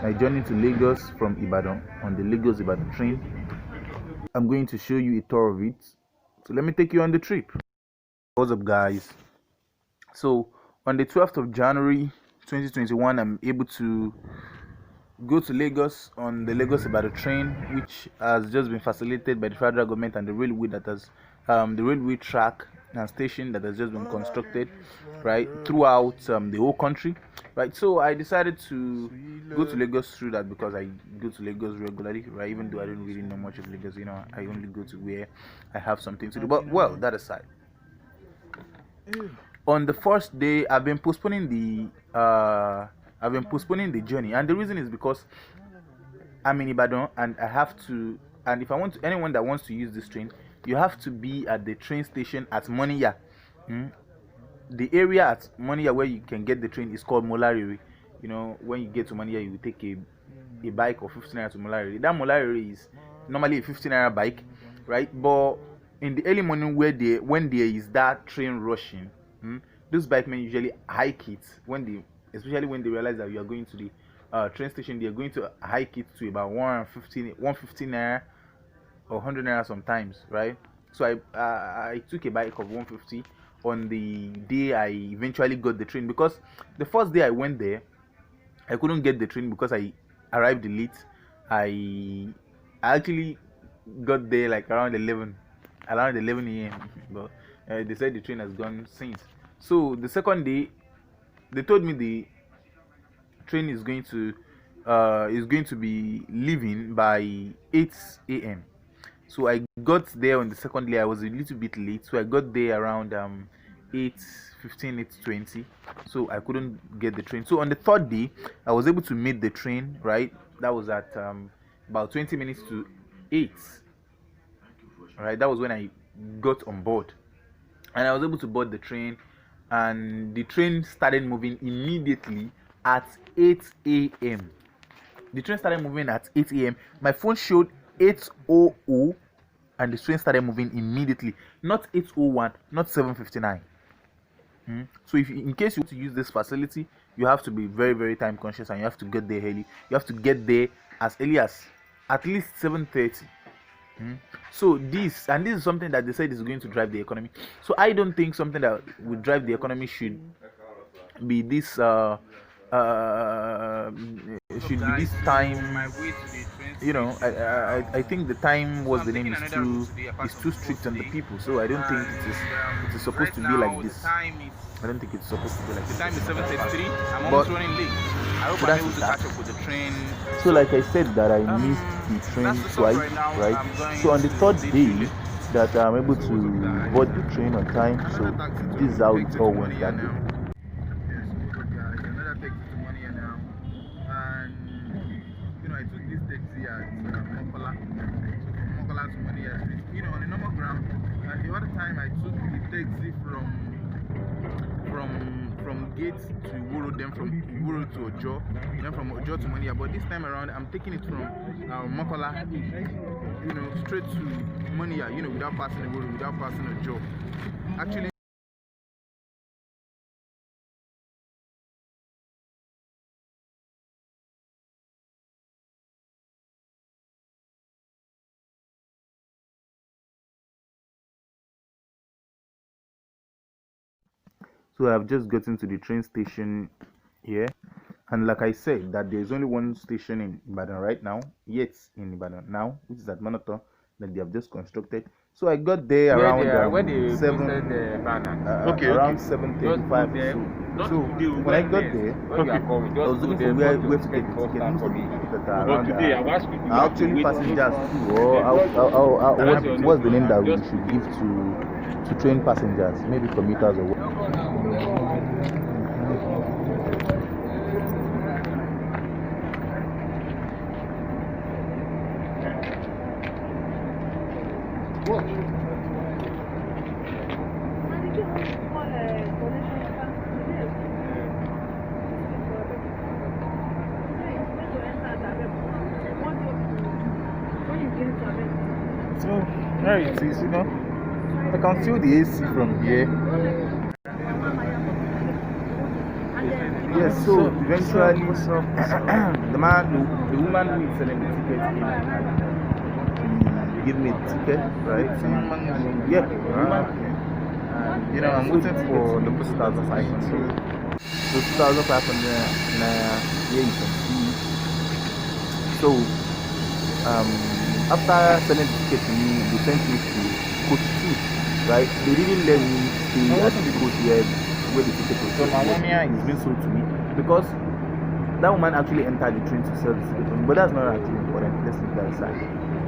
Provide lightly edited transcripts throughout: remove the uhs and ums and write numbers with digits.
my journey to Lagos from Ibadan on the Lagos Ibadan train. I'm going to show you a tour of it. So let me take you on the trip. What's up, guys? So on the 12th of January 2021, I'm able to go to Lagos on the Lagos Ibadan train, which has just been facilitated by the federal government and the railway that has the railway track and station that has just been constructed right throughout the whole country, right? So I decided to go to Lagos through that because I go to Lagos regularly, right? Even though I don't really know much of Lagos, I only go to where I have something to do. But well, that aside, on the first day I've been postponing the journey, and the reason is because I'm in Ibadan and I have to, and if I want to, anyone that wants to use this train, you have to be at the train station at Moniya. The area at Moniya where you can get the train is called Molariri. When you get to Moniya, you will take a bike of 15 naira to Molariri. That Molariri is normally a 15 naira bike, right? But in the early morning when there is that train rushing, those bikemen usually hike it especially when they realize that you are going to the train station. They are going to hike it to about 150 naira or 100 naira sometimes, right? So I took a bike of 150 on the day I eventually got the train, because the first day I went there I couldn't get the train because I arrived late. I actually got there like around 11 a.m. but they said the train has gone since. So the second day they told me the train is going to be leaving by 8 a.m. So I got there on the second day. I was a little bit late, so I got there around 8:15, 8:20. So I couldn't get the train. So on the third day, I was able to meet the train. Right, that was at about 20 minutes to 8. Right, that was when I got on board, and I was able to board the train, and the train started moving immediately at 8 a.m. The train started moving at 8 a.m. My phone showed 8:00, and the train started moving immediately. Not 8:01, not 7:59. So if in case you want to use this facility, you have to be very, very time conscious, and you have to get there early. You have to get there as early as at least 7:30. So this is something that they said is going to drive the economy. So I don't think something that would drive the economy should be this time. I think the time was the name is too strict on the people. So I don't think it is supposed to be like this. I don't think it's supposed to be like this. The time is 7:33. I'm almost running late. I hope I'm able to catch up with the train. So like I said that I missed the train twice, right? So on the third day that I'm able to board the train on time. So this is how it all went that day. I took this taxi at Mokola. So from Mokola to Moniya Street, on a normal ground. And the other time I took the taxi from gate to Wuro, then from Wuro to Ojo, then from Ojo to Moniya. But this time around I'm taking it from Mokola, straight to Moniya, without passing the Wuro, without passing Ojo. Actually, so I've just gotten to the train station here, and like I said that there's only one station in Ibadan right now, which is at Monoto, that they have just constructed. So I got there around 7:35. So when I got there, I was looking for where to get the ticket. Most of the people that are around are actually passengers too, or what's the name that we should give to train passengers, maybe commuters or what. So there it is, I can feel the AC from here. Yes, so eventually, What's up? the woman who is selling the ticket came and give me the ticket, right? Yeah, the woman. I'm waiting for the person that's assigning. So 2,500 naira, here you can see it. So after selling the ticket to me, they sent me to coach 2, right? They didn't let me stay at the coach where the ticket was sold. It's been sold to me because that woman actually entered the train to sell the ticket, but that's not actually important. Let's leave that aside.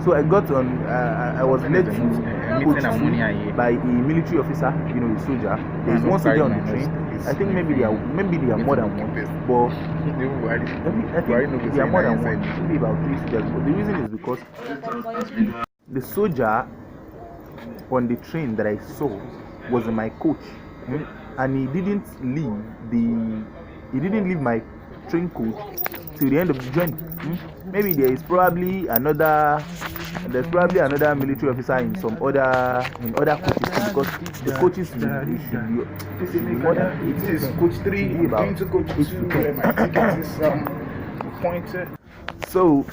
So I got on. I was led to coach 2 by a military officer, a soldier. There is one soldier on the train. I think maybe they are more than one, but I think they are more than one. Maybe about 3 soldiers. But the reason is because the soldier on the train that I saw was my coach, and he didn't leave my train coach till the end of the journey. Maybe there's probably another military officer in other coaches too, because the coaches should be more than 8. This is coach 3 going to coach 2 where my ticket is pointed. So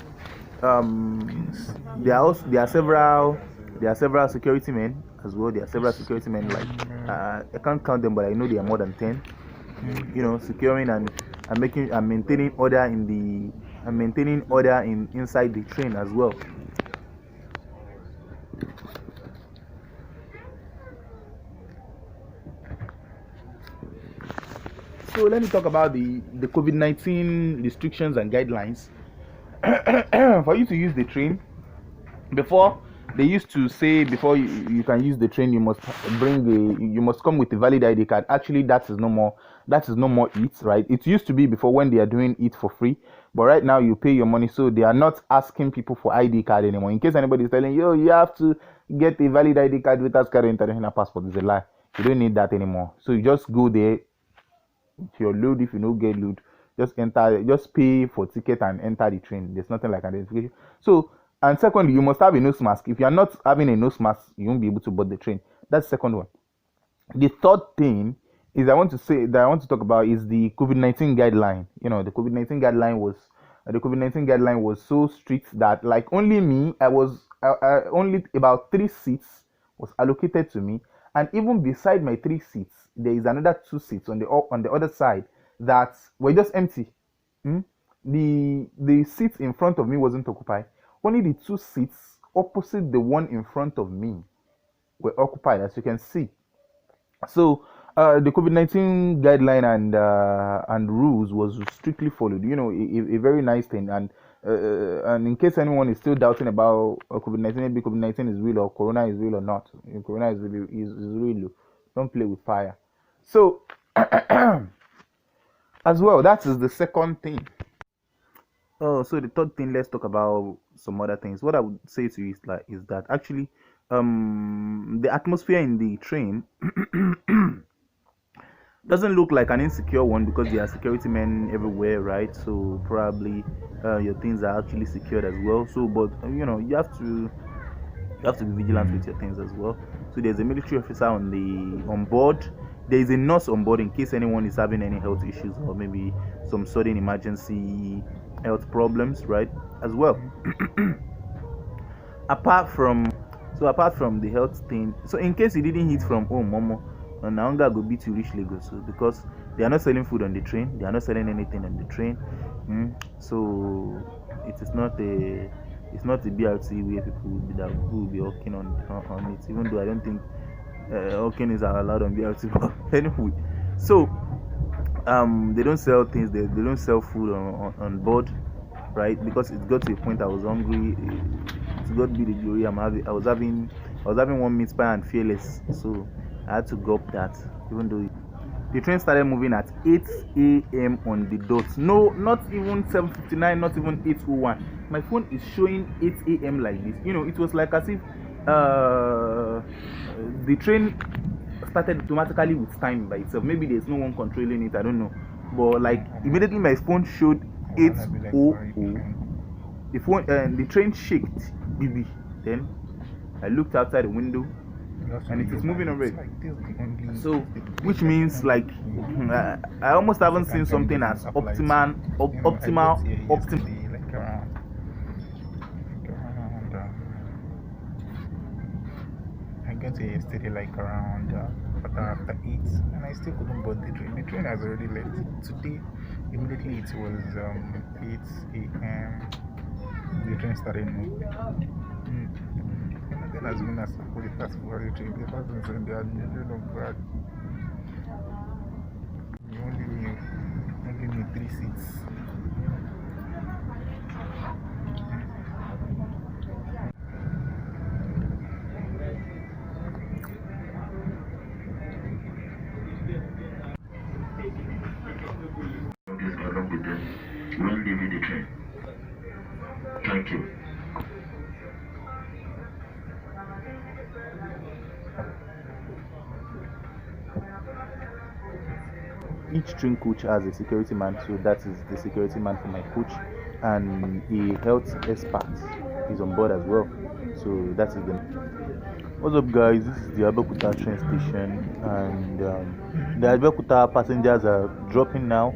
there are several security men as well. There are several security men, like I can't count them, but I know there are more than 10. Securing and maintaining order inside the train as well. So let me talk about the COVID-19 restrictions and guidelines. For you to use the train, before they used to say before you can use the train, you must come with a valid ID card. Actually, that is no more it, right? It used to be before, when they are doing it for free, but right now you pay your money, so they are not asking people for ID card anymore. In case anybody is telling you, you have to get a valid ID card without carrying international passport, it's a lie. You don't need that anymore. So you just go there. If you're load, if you don't get load, just pay for ticket and enter the train. There's nothing like identification. So, and secondly, you must have a nose mask. If you are not having a nose mask, you won't be able to board the train. That's the second one. The third thing is I want to talk about is the COVID-19 guideline. The COVID-19 guideline was so strict that, like, only me, only about 3 seats was allocated to me, and even beside my 3 seats, there is another 2 seats on the other side that were just empty. The seats in front of me wasn't occupied. Only the 2 seats opposite the one in front of me were occupied, as you can see. So the COVID-19 guideline and rules was strictly followed. A very nice thing. And in case anyone is still doubting about COVID-19, maybe COVID-19 is real or Corona is real or not. Corona is real. Don't play with fire. So as well, that is the second thing. So the third thing, let's talk about some other things. What I would say to you is that actually the atmosphere in the train doesn't look like an insecure one, because there are security men everywhere, right? So probably your things are actually secured as well. So, but you have to be vigilant with your things as well. So there's a military officer on board. There is a nurse on board in case anyone is having any health issues or maybe some sudden emergency health problems, right? As well. apart from the health thing, so in case you didn't eat from home, Momo, and andger go beat you reach Lagos, so because they are not selling food on the train, they are not selling anything on the train. So it is not a BRT where people will be hawking on it, even though I don't think hawking is allowed on BRT. But anyway, so they don't sell things, they don't sell food on board, right? Because it got to a point I was hungry. To God be the glory. I was having one meat pie and fearless, so I had to gulp that, even though the train started moving at 8 a.m. on the dot. No, not even 7:59, not even 8:01. My phone is showing 8 a.m. like this. It was like as if the train started automatically with time by itself. Maybe there's no one controlling it, I don't know. But like immediately my phone showed 8:00. The train shaked, BB. Then I looked outside the window. and it is moving already. So, which means like I almost haven't seen something as optimal. Like around, I got here yesterday like around quarter after 8, and I still couldn't board the train. The train has already left. Today, immediately it was 8 a.m. The train started moving. And then as soon as I put the task for the train, the person said they had million of grad. You only need 3 seats. Along with them when leaving the train. Thank you. Each train coach has a security man, so that is the security man for my coach, and a health expert is on board as well. So that is the. What's up, guys? This is the Abeokuta train station, and the Abeokuta passengers are dropping now.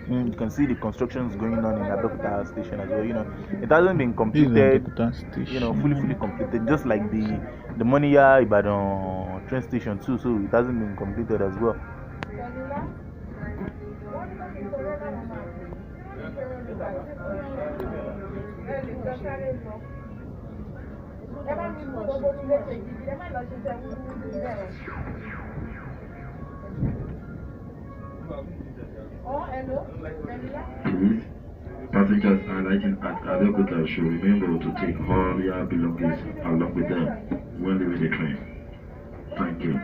You can see the construction is going on in Abeokuta station as well. It hasn't been completed. Fully completed, just like the Lagos Ibadan train station too. So it hasn't been completed as well. Please, passengers alighting at Abeokuta should remember to take all their belongings along with them when leaving the train. Thank you.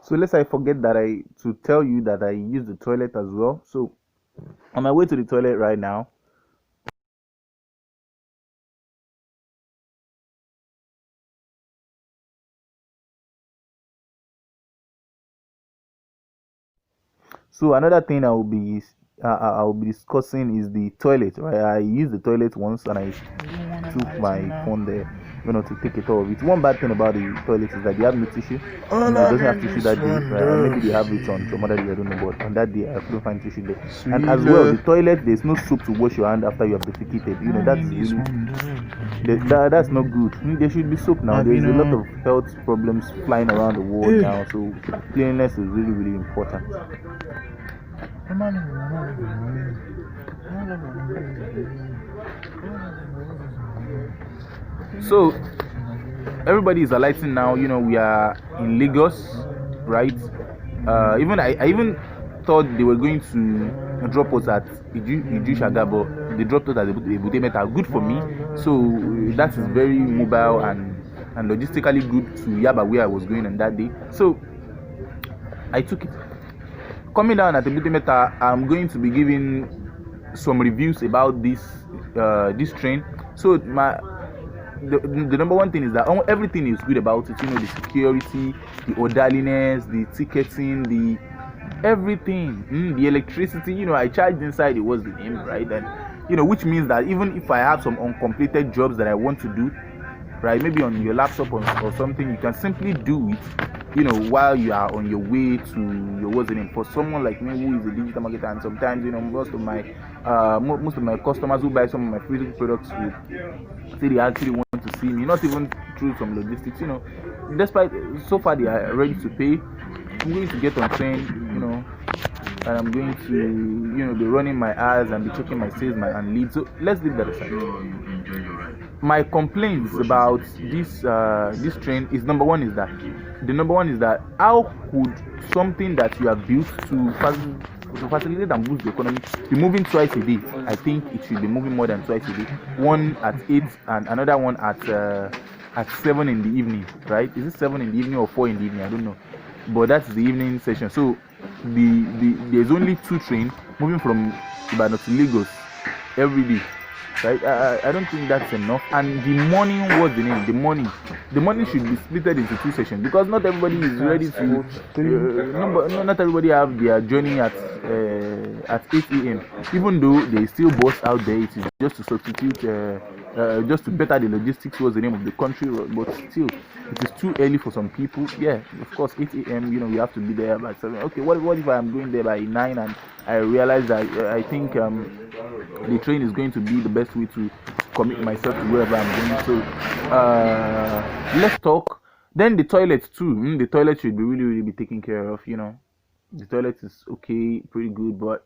So lest I forget to tell you that I use the toilet as well. So on my way to the toilet right now. So another thing I will be discussing is the toilet. Right, I used the toilet once and I took my phone there, to take it off. It's one bad thing about the toilet is that they have no tissue. It doesn't have tissue that day. Maybe they have it on some other day, I don't know. But on that day, I couldn't find tissue there. And as well, the toilet, there's no soap to wash your hand after you have defecated. That's really that's not good. There should be soap now. There's a lot of health problems flying around the world now. So cleanliness is really, really important. So everybody is alighting now. We are in Lagos, right? Even I even thought they were going to drop us at Iju Shaga, but they dropped us at Ebute Meta. Good for me. So that is very mobile and logistically good to Yaba, where I was going on that day. So I took it. Coming down at Ebute Meta, I'm going to be giving some reviews about this train. So the number one thing is that everything is good about it. The security, the orderliness, the ticketing, the everything, the electricity. I charged inside. It was the name, right? And which means that even if I have some uncompleted jobs that I want to do, right, maybe on your laptop or something, you can simply do it. While you are on your way to your what's the name. For someone like me who is a digital marketer, and sometimes most of my customers who buy some of my physical products will say they actually want to see me, not even through some logistics. Despite so far they are ready to pay. I'm going to get on train, and I'm going to be running my ads and be checking my sales and leads. So let's leave that aside. My complaints about this train is number one is that how could something that you have built to facilitate and boost the economy be moving twice a day? I think it should be moving more than twice a day. One at 8 and another one at at 7 in the evening, right? Is it 7 in the evening or 4 in the evening? I don't know, but that's the evening session. So there's only 2 trains moving from Ibadan to Lagos every day, right? I don't think that's enough. And the morning, what's the name? The morning should be split into 2 sessions, because not everybody is ready to not everybody have their journey at 8 a.m. Even though they still bus out there, it is just to substitute just to better the logistics was the name of the country, but still it is too early for some people. Yeah, of course 8 a.m. We have to be there by 7. Okay, what if I'm going there by 9 and I realize that I think the train is going to be the best way to commit myself to wherever I'm going. So let's talk. Then the toilet too. The toilet should be really be taken care of. The toilet is okay, pretty good, but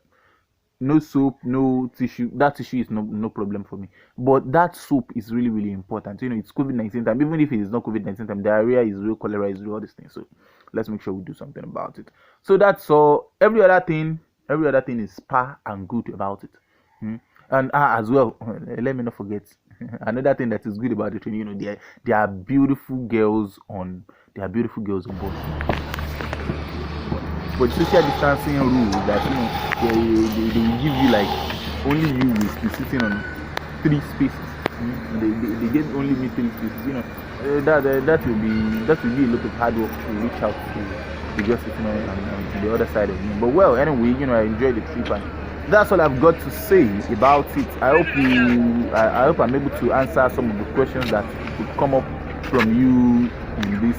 no soap, no tissue. That tissue is no problem for me, but that soap is really important. It's COVID-19 time. Even if it is not COVID-19 time, diarrhea is real, cholera is real, all these things. So let's make sure we do something about it. So that's all. Every other thing is spa and good about it. And as well, let me not forget another thing that is good about the train. There are beautiful girls on board. But social distancing rules that they will give you, like, only you will be sitting on 3 spaces. They get only me 3 spaces. That will be a lot of hard work to reach out to just sitting on the other side of me. But well, anyway, I enjoyed the trip, and that's all I've got to say about it. I hope I'm able to answer some of the questions that could come up from you in this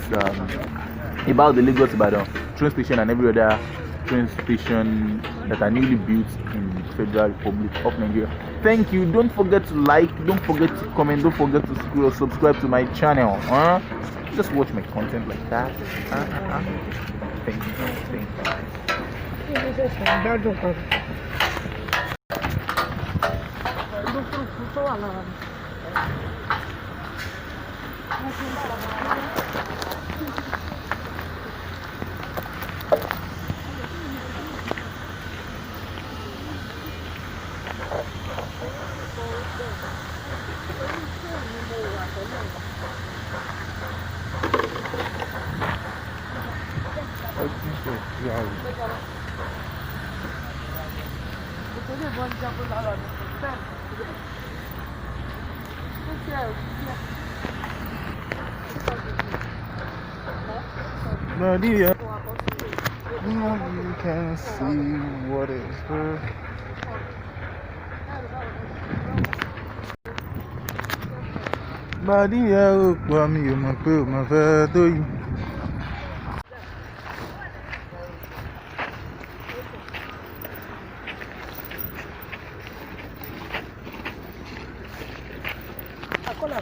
about the Lagos Ibadan train station and every other train station that are newly built in the Federal Republic of Nigeria. Thank you. Don't forget to like, don't forget to comment, don't forget to subscribe to my channel. Just watch my content like that. Thank you. Nadia, you can see what is her. Nadia, mi ò mọ̀ pé o máa fẹ́ tó yìí. Akọ́lá.